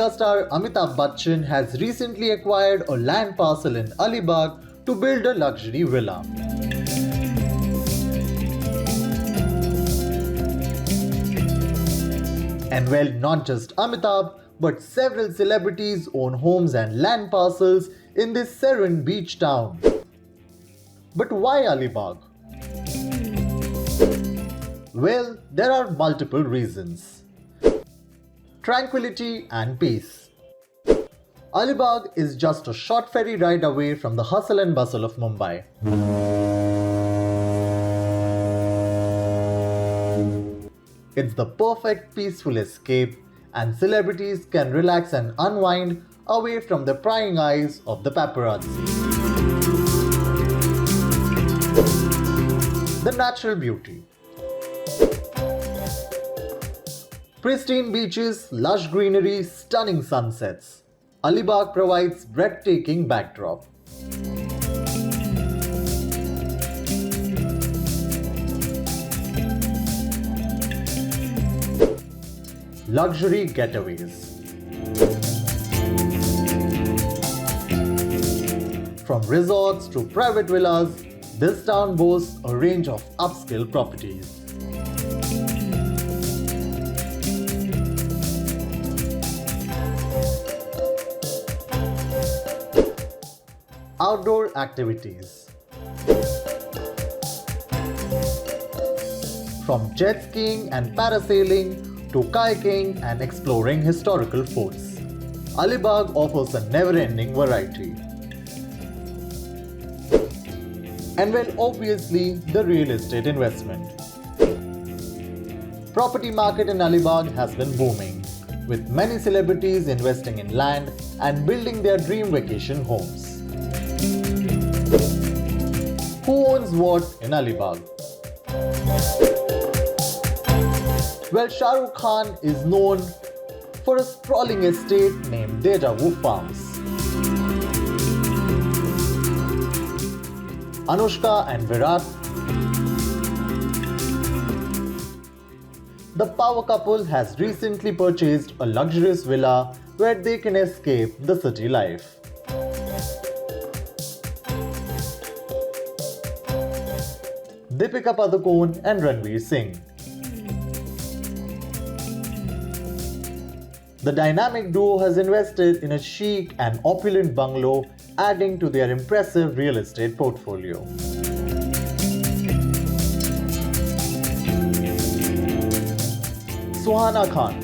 megastar Amitabh Bachchan has recently acquired a land parcel in Alibaug to build a luxury villa. And well, not just Amitabh, but several celebrities own homes and land parcels in this serene beach town. But why Alibaug? Well, there are multiple reasons. Tranquility and peace. Alibaug is just a short ferry ride away from the hustle and bustle of Mumbai. It's the perfect peaceful escape, and celebrities can relax and unwind away from the prying eyes of the paparazzi. The natural beauty. Pristine beaches, lush greenery, stunning sunsets. Alibaug provides breathtaking backdrop. Luxury getaways. From resorts to private villas, this town boasts a range of upscale properties. Outdoor activities. From jet skiing and parasailing to kayaking and exploring historical forts, Alibaug offers a never-ending variety. And well, obviously, the real estate investment. Property market in Alibaug has been booming, with many celebrities investing in land and building their dream vacation homes. Who owns what in Alibaug? Well, Shah Rukh Khan is known for a sprawling estate named Hideaway Farms. Anushka and Virat, the power couple, has recently purchased a luxurious villa where they can escape the city life. Deepika Padukone and Ranveer Singh. The dynamic duo has invested in a chic and opulent bungalow, adding to their impressive real estate portfolio. Suhana Khan.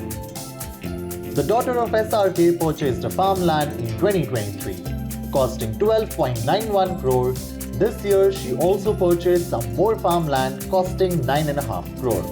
The daughter of SRK purchased a farmland in 2023, costing 12.91 crore. This year, she also purchased some more farmland costing 9.5 crore.